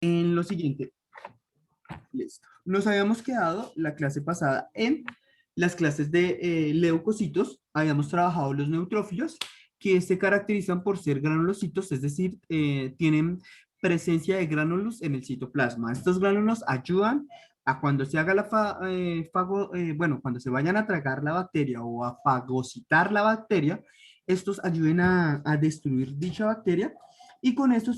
en lo siguiente. Listo. Nos habíamos quedado la clase pasada en las clases de leucocitos. Habíamos trabajado los neutrófilos, que se caracterizan por ser granulocitos, es decir, tienen presencia de gránulos en el citoplasma. Estos gránulos ayudan a cuando se haga bueno, cuando se vayan a tragar la bacteria o a fagocitar la bacteria, estos ayuden a destruir dicha bacteria y con esto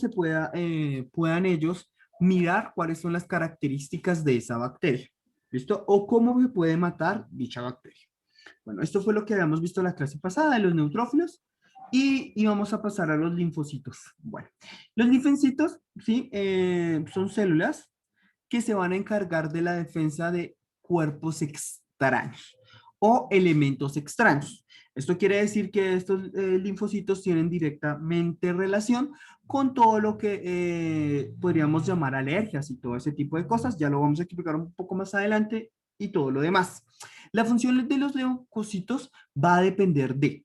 puedan ellos mirar cuáles son las características de esa bacteria. ¿Listo? O cómo se puede matar dicha bacteria. Bueno, esto fue lo que habíamos visto en la clase pasada de los neutrófilos y vamos a pasar a los linfocitos. Bueno, los linfocitos, ¿sí? Son células que se van a encargar de la defensa de cuerpos extraños o elementos extraños. Esto quiere decir que estos linfocitos tienen directamente relación con todo lo que podríamos llamar alergias y todo ese tipo de cosas. Ya lo vamos a explicar un poco más adelante y todo lo demás. La función de los leucocitos va a depender de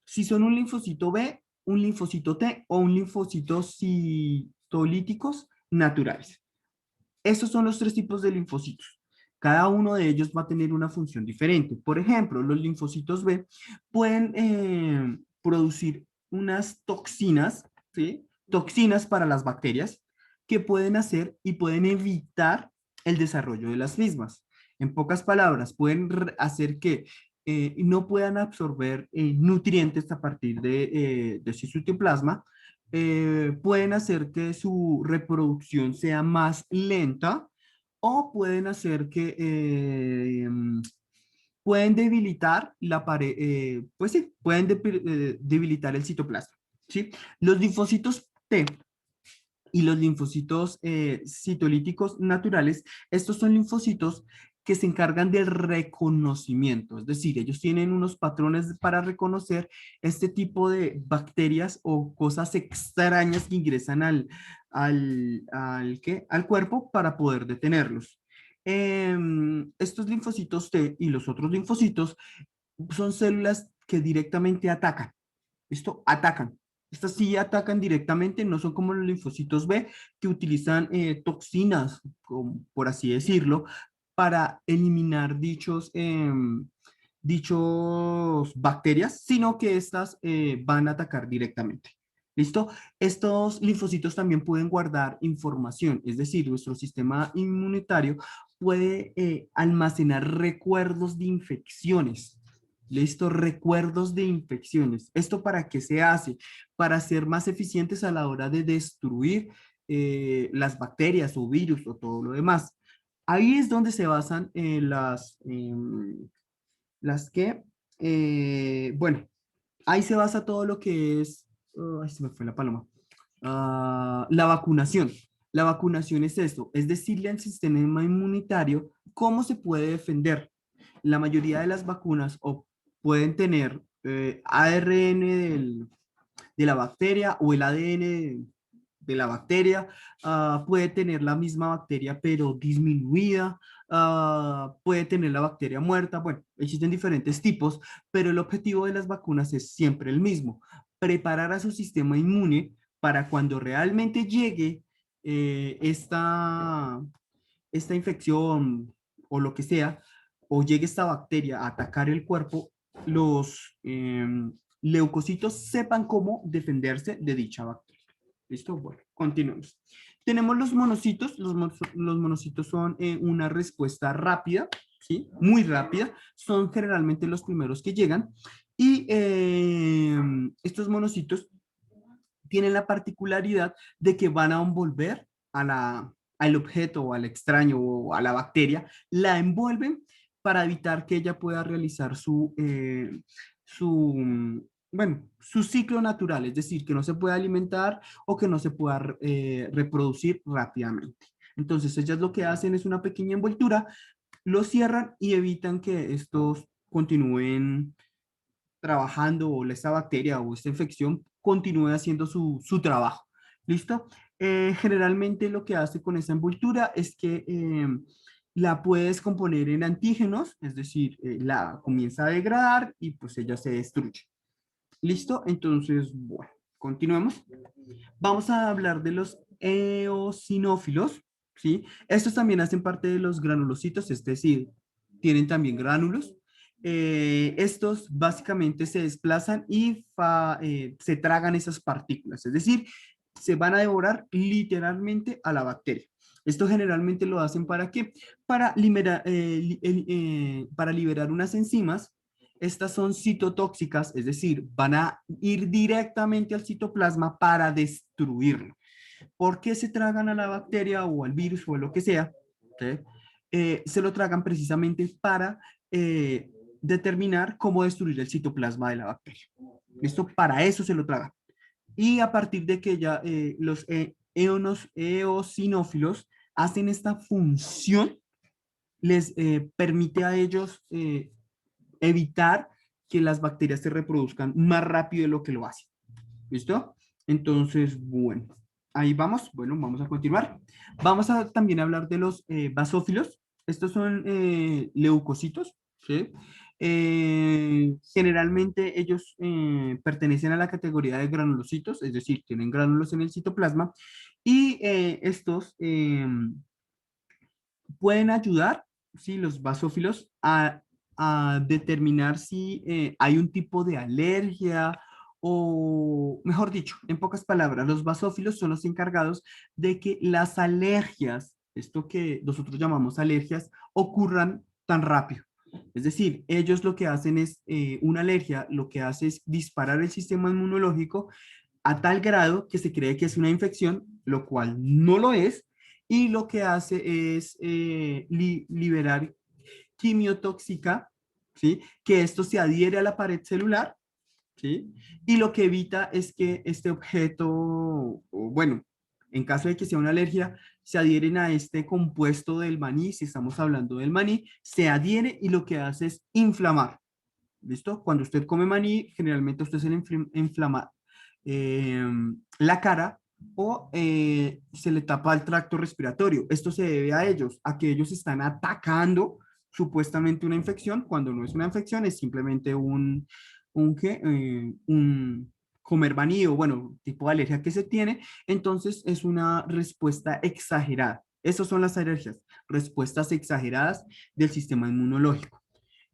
si son un linfocito B, un linfocito T o un linfocito citolíticos naturales. Estos son los tres tipos de linfocitos. Cada uno de ellos va a tener una función diferente. Por ejemplo, los linfocitos B pueden producir unas toxinas, ¿sí? Toxinas para las bacterias que pueden hacer y pueden evitar el desarrollo de las mismas. En pocas palabras, pueden hacer que no puedan absorber nutrientes a partir de su citoplasma, pueden hacer que su reproducción sea más lenta o pueden hacer que pueden debilitar la pared, pues sí, pueden debilitar el citoplasma, ¿sí? Los linfocitos T y los linfocitos citolíticos naturales, estos son linfocitos que se encargan del reconocimiento, es decir, ellos tienen unos patrones para reconocer este tipo de bacterias o cosas extrañas que ingresan al cuerpo para poder detenerlos. Estos linfocitos T y los otros linfocitos son células que directamente atacan. ¿Listo? Atacan. Estas sí atacan directamente, no son como los linfocitos B que utilizan toxinas, por así decirlo, para eliminar dichos bacterias, sino que estas van a atacar directamente. ¿Listo? Estos linfocitos también pueden guardar información, es decir, nuestro sistema inmunitario puede almacenar recuerdos de infecciones. ¿Listo? Recuerdos de infecciones. ¿Esto para qué se hace? Para ser más eficientes a la hora de destruir las bacterias o virus o todo lo demás. Ahí es donde se basan las que, bueno, ahí se basa todo lo que es, ay, se me fue la paloma. La vacunación. La vacunación es esto, es decirle al sistema inmunitario cómo se puede defender. La mayoría de las vacunas o pueden tener ARN de la bacteria o el ADN de la bacteria, puede tener la misma bacteria pero disminuida, puede tener la bacteria muerta, bueno, existen diferentes tipos, pero el objetivo de las vacunas es siempre el mismo, preparar a su sistema inmune para cuando realmente llegue esta infección o lo que sea, o llegue esta bacteria a atacar el cuerpo, los leucocitos sepan cómo defenderse de dicha bacteria. ¿Listo? Bueno, continuemos. Tenemos los monocitos. Los monocitos son una respuesta rápida, ¿sí? Muy rápida. Son generalmente los primeros que llegan. Y estos monocitos tienen la particularidad de que van a envolver al objeto o al extraño o a la bacteria, la envuelven para evitar que ella pueda realizar bueno, su ciclo natural, es decir, que no se pueda alimentar o que no se pueda reproducir rápidamente. Entonces, ellas lo que hacen es una pequeña envoltura, lo cierran y evitan que estos continúen trabajando o esta bacteria o esta infección continúe haciendo su trabajo. ¿Listo? Generalmente lo que hace con esta envoltura es que la puedes componer en antígenos, es decir, la comienza a degradar y pues ella se destruye. ¿Listo? Entonces, bueno, continuemos. Vamos a hablar de los eosinófilos, ¿sí? Estos también hacen parte de los granulocitos, es decir, tienen también gránulos. Estos básicamente se desplazan y se tragan esas partículas, es decir, se van a devorar literalmente a la bacteria. Esto generalmente lo hacen ¿para qué? Para liberar unas enzimas. Estas son citotóxicas, es decir, van a ir directamente al citoplasma para destruirlo. ¿Por qué se tragan a la bacteria o al virus o lo que sea? ¿Okay? Se lo tragan precisamente para determinar cómo destruir el citoplasma de la bacteria. ¿Listo? Para eso se lo tragan. Y a partir de que ya los eosinófilos hacen esta función, les permite a ellos evitar que las bacterias se reproduzcan más rápido de lo que lo hacen. ¿Listo? Entonces, bueno, ahí vamos. Bueno, vamos a continuar. Vamos a también hablar de los basófilos. Estos son leucocitos, ¿sí? Generalmente ellos pertenecen a la categoría de granulocitos, es decir, tienen gránulos en el citoplasma y estos pueden ayudar, ¿sí? Los basófilos a determinar si hay un tipo de alergia o, mejor dicho, en pocas palabras, los basófilos son los encargados de que las alergias, esto que nosotros llamamos alergias, ocurran tan rápido. Es decir, ellos lo que hacen es, una alergia, lo que hace es disparar el sistema inmunológico a tal grado que se cree que es una infección, lo cual no lo es, y lo que hace es liberar quimiotóxica, ¿sí? Que esto se adhiere a la pared celular, ¿sí? Y lo que evita es que este objeto, o bueno, en caso de que sea una alergia, se adhieren a este compuesto del maní, si estamos hablando del maní, se adhiere y lo que hace es inflamar. ¿Listo? Cuando usted come maní, generalmente usted se le inflama eh, la cara o se le tapa el tracto respiratorio. Esto se debe a ellos, a que ellos están atacando supuestamente una infección, cuando no es una infección, es simplemente un comer maní o, bueno, tipo de alergia que se tiene. Entonces es una respuesta exagerada. Esas son las alergias, respuestas exageradas del sistema inmunológico.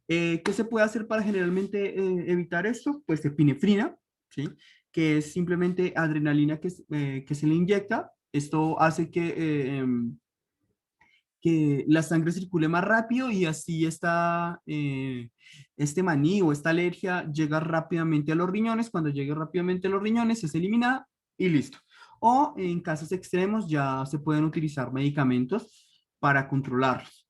¿Qué se puede hacer para generalmente evitar esto? Pues epinefrina, ¿sí? Que es simplemente adrenalina que se le inyecta. Esto hace que la sangre circule más rápido y así este maní o esta alergia llega rápidamente a los riñones. Cuando llegue rápidamente a los riñones es eliminada y listo. O en casos extremos ya se pueden utilizar medicamentos para controlarlos.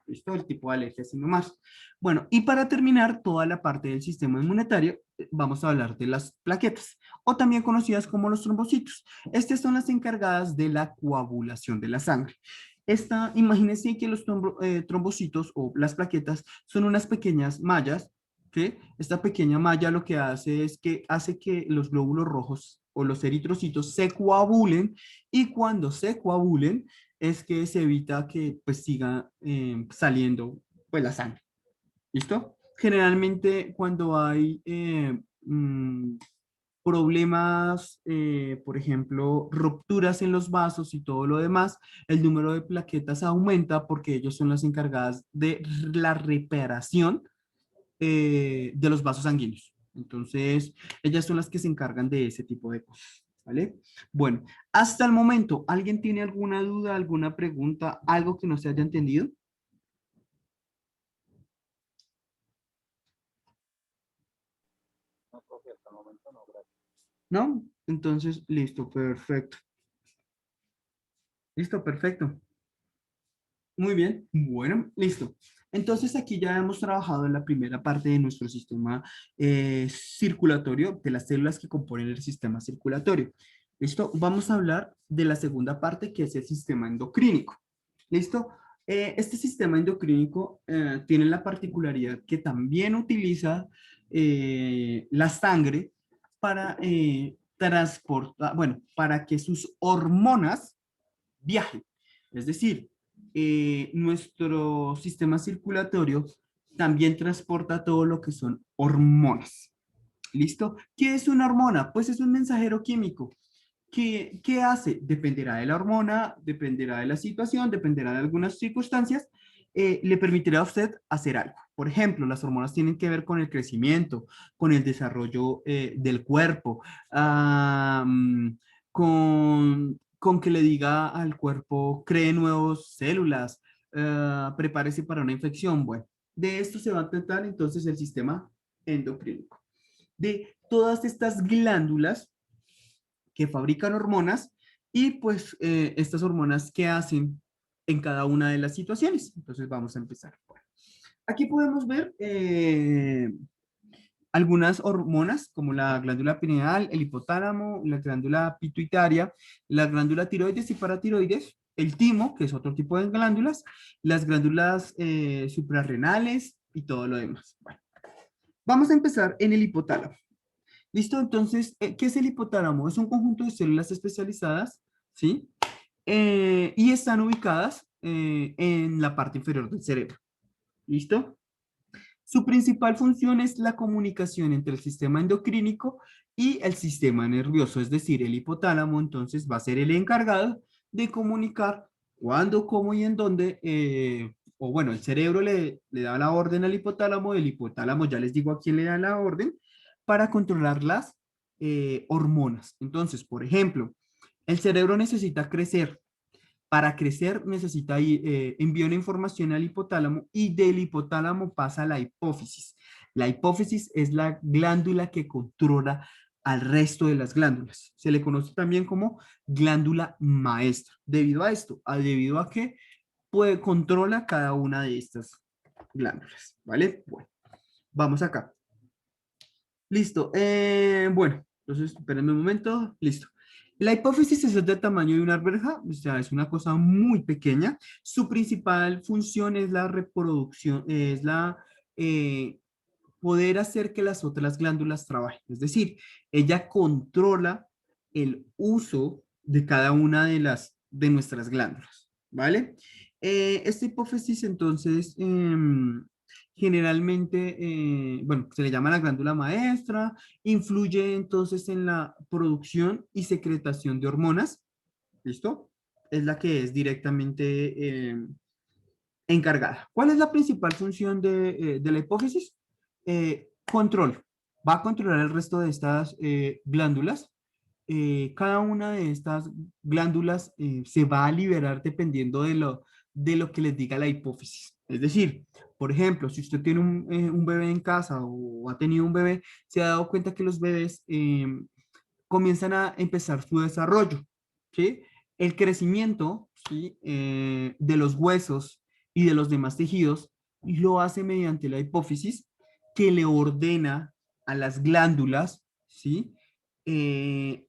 ¿Listo? El tipo de alergia, sino más. Bueno, y para terminar toda la parte del sistema inmunitario, vamos a hablar de las plaquetas, o también conocidas como los trombocitos. Estas son las encargadas de la coagulación de la sangre. Imagínense que los trombocitos o las plaquetas son unas pequeñas mallas, ¿sí? Esta pequeña malla lo que hace es que hace que los glóbulos rojos o los eritrocitos se coagulen, y cuando se coagulen, es que se evita que pues siga saliendo pues la sangre. ¿Listo? Generalmente cuando hay problemas, por ejemplo, rupturas en los vasos y todo lo demás, el número de plaquetas aumenta porque ellos son las encargadas de la reparación de los vasos sanguíneos. Entonces, ellas son las que se encargan de ese tipo de cosas. ¿Vale? Bueno, hasta el momento, ¿alguien tiene alguna duda, alguna pregunta, algo que no se haya entendido? ¿No? Entonces, listo, perfecto. Listo, perfecto. Muy bien, bueno, listo. Entonces aquí ya hemos trabajado en la primera parte de nuestro sistema circulatorio, de las células que componen el sistema circulatorio. ¿Listo? Vamos a hablar de la segunda parte, que es el sistema endocrínico. ¿Listo? Este sistema endocrínico tiene la particularidad que también utiliza la sangre para transportar, bueno, para que sus hormonas viajen. Es decir, nuestro sistema circulatorio también transporta todo lo que son hormonas. ¿Listo? ¿Qué es una hormona? Pues es un mensajero químico. ¿Qué hace? Dependerá de la hormona, dependerá de la situación, dependerá de algunas circunstancias, le permitirá a usted hacer algo. Por ejemplo, las hormonas tienen que ver con el crecimiento, con el desarrollo del cuerpo, ah, con que le diga al cuerpo, cree nuevas células, prepárese para una infección. Bueno, de esto se va a tratar entonces el sistema endocrínico. De todas estas glándulas que fabrican hormonas y pues estas hormonas que hacen en cada una de las situaciones. Entonces vamos a empezar. Bueno, aquí podemos ver algunas hormonas como la glándula pineal, el hipotálamo, la glándula pituitaria, la glándula tiroides y paratiroides, el timo, que es otro tipo de glándulas, las glándulas suprarrenales y todo lo demás. Bueno, vamos a empezar en el hipotálamo. ¿Listo? Entonces, ¿qué es el hipotálamo? Es un conjunto de células especializadas, ¿sí? Y están ubicadas en la parte inferior del cerebro. ¿Listo? Su principal función es la comunicación entre el sistema endocrínico y el sistema nervioso, es decir, el hipotálamo entonces va a ser el encargado de comunicar cuándo, cómo y en dónde, o bueno, el cerebro le da la orden al hipotálamo, el hipotálamo ya les digo a quién le da la orden para controlar las hormonas. Entonces, por ejemplo, el cerebro necesita crecer. Para crecer necesita enviar una información al hipotálamo y del hipotálamo pasa a la hipófisis. La hipófisis es la glándula que controla al resto de las glándulas. Se le conoce también como glándula maestra. Debido a esto, debido a que controla cada una de estas glándulas. ¿Vale? Bueno, vamos acá. Listo. Bueno, entonces, espérenme un momento. Listo. La hipófisis es del tamaño de una arveja, o sea, es una cosa muy pequeña. Su principal función es la reproducción, es la poder hacer que las otras glándulas trabajen. Es decir, ella controla el uso de cada una de nuestras glándulas, ¿vale? Esta hipófisis entonces generalmente, bueno, se le llama la glándula maestra, influye entonces en la producción y secretación de hormonas, ¿listo? Es la que es directamente encargada. ¿Cuál es la principal función de la hipófisis? Control. Va a controlar el resto de estas glándulas. Cada una de estas glándulas se va a liberar dependiendo de lo que les diga la hipófisis. Es decir, por ejemplo, si usted tiene un bebé en casa o ha tenido un bebé, se ha dado cuenta que los bebés comienzan a empezar su desarrollo, ¿sí? El crecimiento, ¿sí? De los huesos y de los demás tejidos lo hace mediante la hipófisis que le ordena a las glándulas, ¿sí? Eh,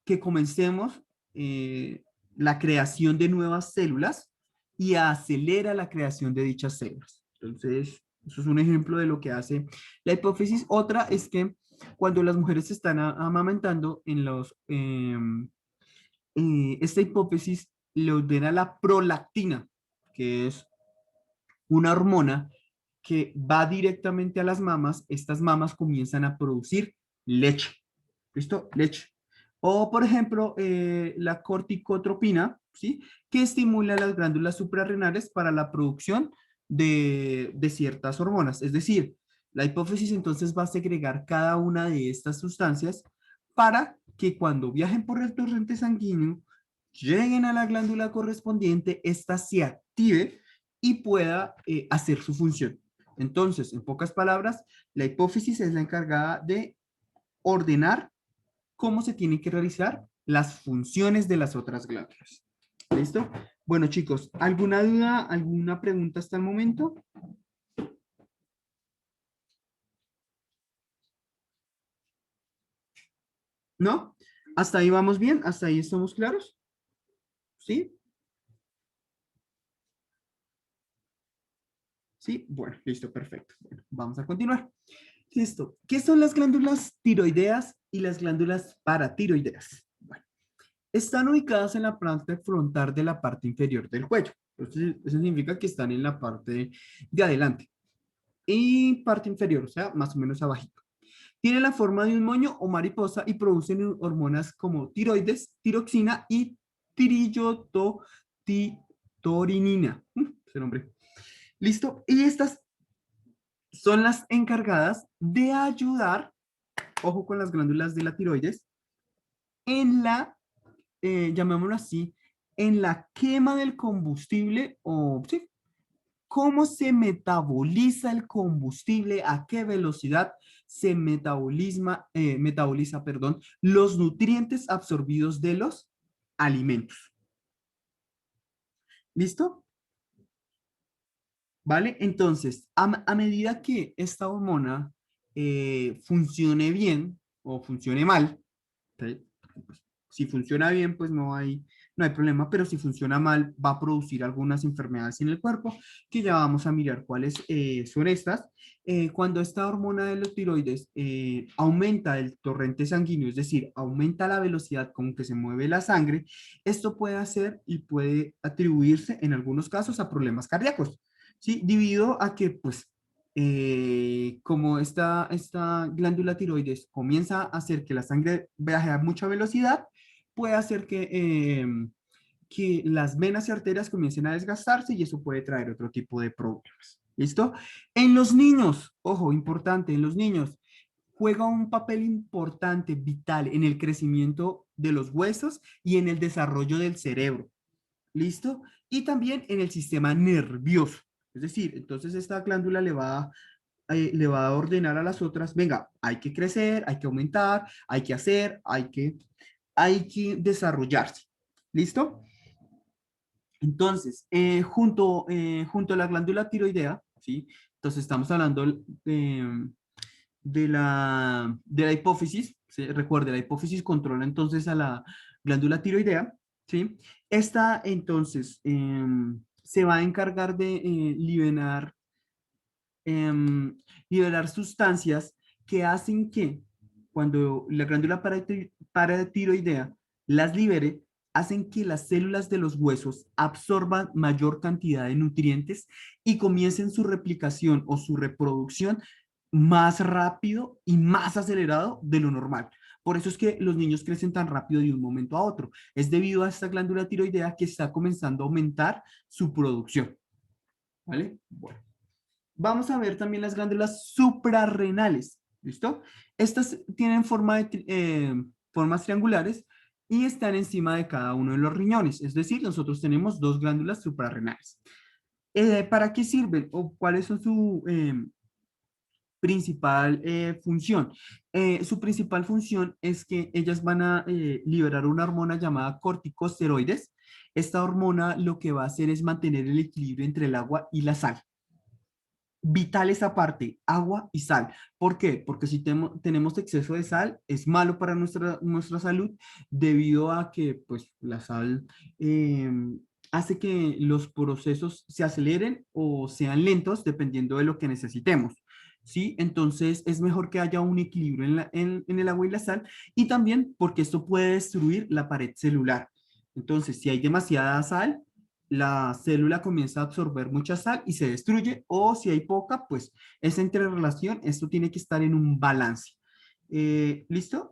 que comencemos la creación de nuevas células y acelera la creación de dichas células. Entonces, eso es un ejemplo de lo que hace la hipófisis. Otra es que cuando las mujeres están amamantando, esta hipófisis le ordena la prolactina, que es una hormona que va directamente a las mamas. Estas mamas comienzan a producir leche. ¿Listo? Leche. O, por ejemplo, la corticotropina, ¿sí? Que estimula las glándulas suprarrenales para la producción de ciertas hormonas. Es decir, la hipófisis entonces va a segregar cada una de estas sustancias para que cuando viajen por el torrente sanguíneo, lleguen a la glándula correspondiente, ésta se active y pueda hacer su función. Entonces, en pocas palabras, la hipófisis es la encargada de ordenar cómo se tienen que realizar las funciones de las otras glándulas. ¿Listo? Bueno, chicos, ¿alguna duda, alguna pregunta hasta el momento? ¿No? ¿Hasta ahí vamos bien? ¿Hasta ahí estamos claros? ¿Sí? ¿Sí? Bueno, listo, perfecto. Bueno, vamos a continuar. Listo. ¿Qué son las glándulas tiroideas y las glándulas paratiroideas? Bueno, están ubicadas en la parte frontal de la parte inferior del cuello. Entonces, eso significa que están en la parte de adelante y parte inferior, o sea, más o menos abajito. Tiene la forma de un moño o mariposa y producen hormonas como tiroides, tiroxina y trillotitorinina. Ese nombre. ¿Listo? Y estas son las encargadas de ayudar, ojo con las glándulas de la tiroides, en la, llamémoslo así, en la quema del combustible o, sí, cómo se metaboliza el combustible, a qué velocidad se metaboliza, perdón, los nutrientes absorbidos de los alimentos. ¿Listo? ¿Vale? Entonces, a medida que esta hormona funcione bien o funcione mal, ¿sí? Pues, si funciona bien, pues no hay problema, pero si funciona mal, va a producir algunas enfermedades en el cuerpo, que ya vamos a mirar cuáles son estas. Cuando esta hormona de los tiroides aumenta el torrente sanguíneo, es decir, aumenta la velocidad con que se mueve la sangre, esto puede hacer y puede atribuirse en algunos casos a problemas cardíacos, ¿sí? Debido a que, pues, como esta glándula tiroides comienza a hacer que la sangre viaje a mucha velocidad, puede hacer que las venas y arterias comiencen a desgastarse y eso puede traer otro tipo de problemas. ¿Listo? En los niños, ojo, importante, en los niños juega un papel importante, vital, en el crecimiento de los huesos y en el desarrollo del cerebro. ¿Listo? Y también en el sistema nervioso. Es decir, entonces esta glándula le va a ordenar a las otras, venga, hay que crecer, hay que aumentar, hay que hacer, hay que desarrollarse. ¿Listo? Entonces, junto a la glándula tiroidea, ¿sí? Entonces estamos hablando de la hipófisis, ¿sí? Recuerde, la hipófisis controla entonces a la glándula tiroidea, ¿sí? Esta entonces se va a encargar de liberar sustancias que hacen que cuando la glándula paratiroidea las libere, hacen que las células de los huesos absorban mayor cantidad de nutrientes y comiencen su replicación o su reproducción más rápido y más acelerado de lo normal. Por eso es que los niños crecen tan rápido de un momento a otro. Es debido a esta glándula tiroidea que está comenzando a aumentar su producción. ¿Vale? Bueno. Vamos a ver también las glándulas suprarrenales. ¿Listo? Estas tienen formas triangulares y están encima de cada uno de los riñones. Es decir, nosotros tenemos dos glándulas suprarrenales. ¿Para qué sirven o cuáles son su principal función? Su principal función es que ellas van a liberar una hormona llamada corticosteroides. Esta hormona lo que va a hacer es mantener el equilibrio entre el agua y la sal. Vital esa parte, agua y sal. ¿Por qué? Porque si tenemos exceso de sal, es malo para nuestra salud debido a que pues, la sal eh, hace que los procesos se aceleren o sean lentos dependiendo de lo que necesitemos. ¿Sí? Entonces es mejor que haya un equilibrio en el agua y la sal y también porque esto puede destruir la pared celular. Entonces, si hay demasiada sal, la célula comienza a absorber mucha sal y se destruye, o si hay poca, pues esa interrelación, esto tiene que estar en un balance. ¿Listo?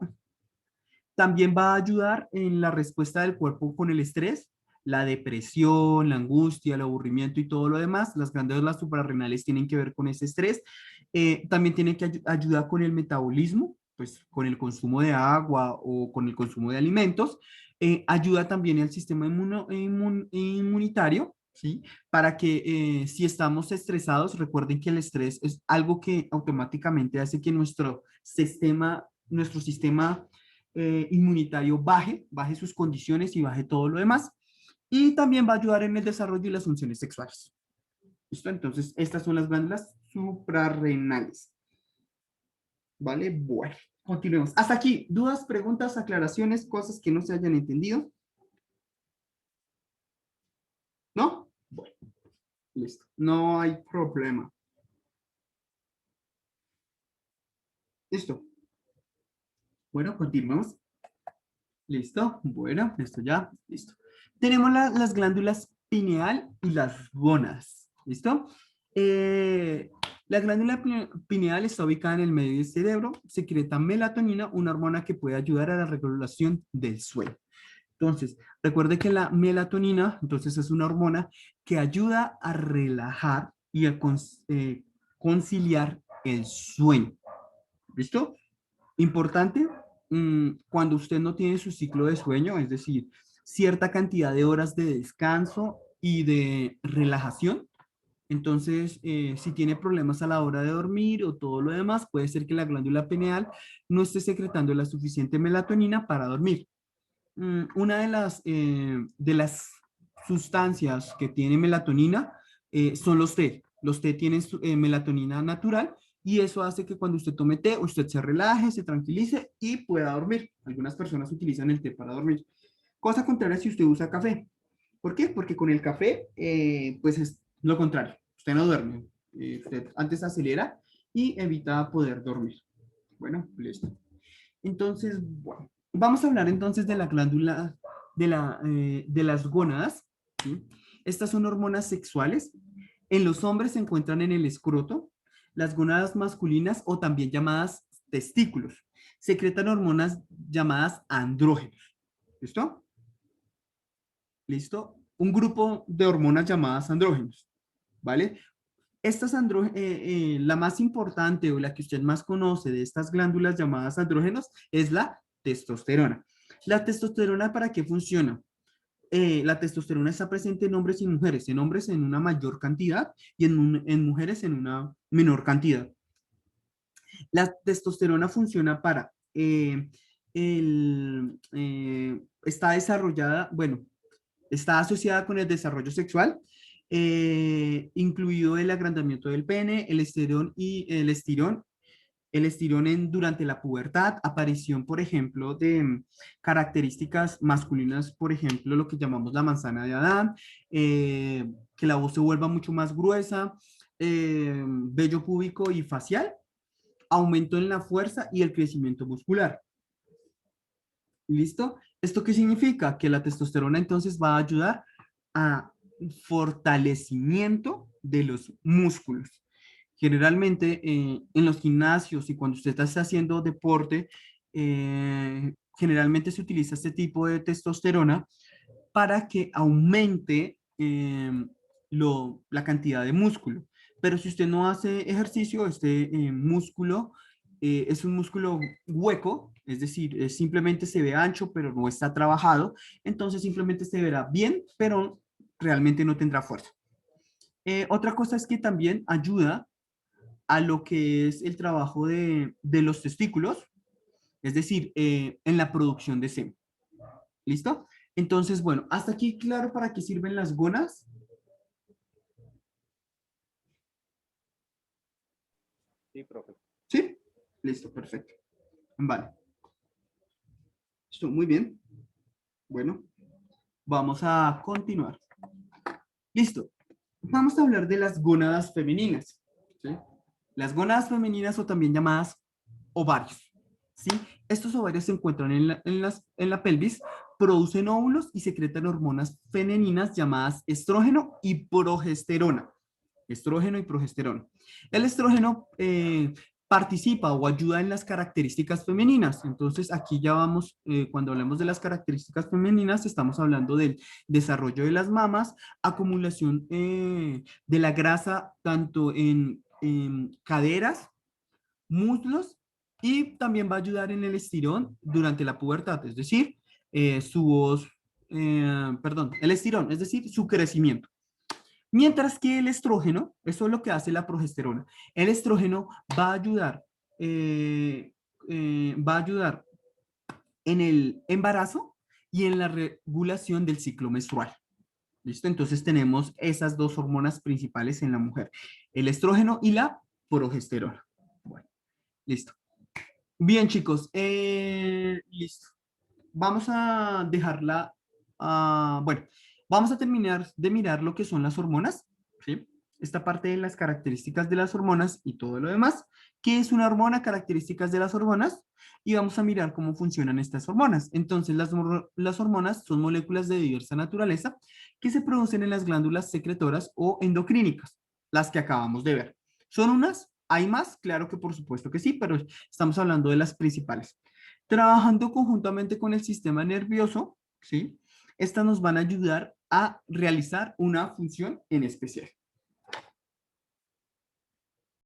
También va a ayudar en la respuesta del cuerpo con el estrés, la depresión, la angustia, el aburrimiento y todo lo demás. Las glándulas suprarrenales tienen que ver con ese estrés. También tienen que ayudar con el metabolismo, pues con el consumo de agua o con el consumo de alimentos. Ayuda también el sistema inmunitario, ¿sí? Para que si estamos estresados, recuerden que el estrés es algo que automáticamente hace que nuestro sistema inmunitario baje sus condiciones y baje todo lo demás. Y también va a ayudar en el desarrollo y las funciones sexuales. ¿Listo? Entonces, estas son las glándulas suprarrenales. ¿Vale? Bueno, continuemos. Hasta aquí, dudas, preguntas, aclaraciones, cosas que no se hayan entendido. ¿No? Bueno, listo. No hay problema. Listo. Bueno, continuemos. Listo. Bueno, esto ya. Listo. Tenemos las glándulas pineal y las gónadas. ¿Listo? La glándula pineal está ubicada en el medio del cerebro, secreta melatonina, una hormona que puede ayudar a la regulación del sueño. Entonces, recuerde que la melatonina, entonces, es una hormona que ayuda a relajar y a conciliar el sueño. ¿Listo? Importante, cuando usted no tiene su ciclo de sueño, es decir, cierta cantidad de horas de descanso y de relajación, entonces, si tiene problemas a la hora de dormir o todo lo demás, puede ser que la glándula pineal no esté secretando la suficiente melatonina para dormir. Una de las sustancias que tiene melatonina son los té. Los té tienen melatonina natural y eso hace que cuando usted tome té, usted se relaje, se tranquilice y pueda dormir. Algunas personas utilizan el té para dormir. Cosa contraria si usted usa café. ¿Por qué? Porque con el café, pues es lo contrario. Usted no duerme. Usted antes acelera y evita poder dormir. Bueno, listo. Entonces, bueno, vamos a hablar entonces de la glándula, de las gónadas, ¿sí? Estas son hormonas sexuales. En los hombres se encuentran en el escroto, las gónadas masculinas o también llamadas testículos. Secretan hormonas llamadas andrógenos. ¿Listo? ¿Listo? Un grupo de hormonas llamadas andrógenos, ¿vale? La más importante o la que usted más conoce de estas glándulas llamadas andrógenos es la testosterona. ¿La testosterona para qué funciona? La testosterona está presente en hombres y mujeres, en hombres en una mayor cantidad y en mujeres en una menor cantidad. La testosterona funciona para, está desarrollada, bueno, está asociada con el desarrollo sexual, incluido el agrandamiento del pene, el estirón durante la pubertad, aparición, por ejemplo, de características masculinas, por ejemplo, lo que llamamos la manzana de Adán, que la voz se vuelva mucho más gruesa, vello púbico y facial, aumento en la fuerza y el crecimiento muscular. ¿Listo? ¿Esto qué significa? Que la testosterona entonces va a ayudar a fortalecimiento de los músculos. Generalmente en los gimnasios y cuando usted está haciendo deporte, generalmente se utiliza este tipo de testosterona para que aumente la cantidad de músculo. Pero si usted no hace ejercicio, este músculo es un músculo hueco, es decir, simplemente se ve ancho, pero no está trabajado, entonces simplemente se verá bien, pero realmente no tendrá fuerza. Otra cosa es que también ayuda a lo que es el trabajo de los testículos, es decir, en la producción de semen. ¿Listo? Entonces, bueno, hasta aquí claro para qué sirven las gonas. Sí, profe. ¿Sí? Listo, perfecto. Vale. Listo, muy bien. Bueno, vamos a continuar. Listo. Vamos a hablar de las gónadas femeninas. ¿Sí? Las gónadas femeninas o también llamadas ovarios. ¿Sí? Estos ovarios se encuentran en la pelvis, producen óvulos y secretan hormonas femeninas llamadas estrógeno y progesterona. Estrógeno y progesterona. El estrógeno participa o ayuda en las características femeninas. Entonces, aquí ya vamos, cuando hablamos de las características femeninas, estamos hablando del desarrollo de las mamas, acumulación de la grasa tanto en caderas, muslos y también va a ayudar en el estirón durante la pubertad, es decir, su voz, perdón, el estirón, es decir, su crecimiento. Mientras que el estrógeno, eso es lo que hace la progesterona, el estrógeno eh, va a ayudar en el embarazo y en la regulación del ciclo menstrual. ¿Listo? Entonces tenemos esas dos hormonas principales en la mujer, el estrógeno y la progesterona. Bueno, listo. Bien, chicos, listo. Vamos a dejarla, bueno, vamos a terminar de mirar lo que son las hormonas, ¿sí? Esta parte de las características de las hormonas y todo lo demás. ¿Qué es una hormona? Características de las hormonas. Y vamos a mirar cómo funcionan estas hormonas. Entonces, las hormonas son moléculas de diversa naturaleza que se producen en las glándulas secretoras o endocrínicas, las que acabamos de ver. ¿Son unas? ¿Hay más? Claro que por supuesto que sí, pero estamos hablando de las principales. Trabajando conjuntamente con el sistema nervioso, ¿sí? Estas nos van a ayudar a realizar una función en especial.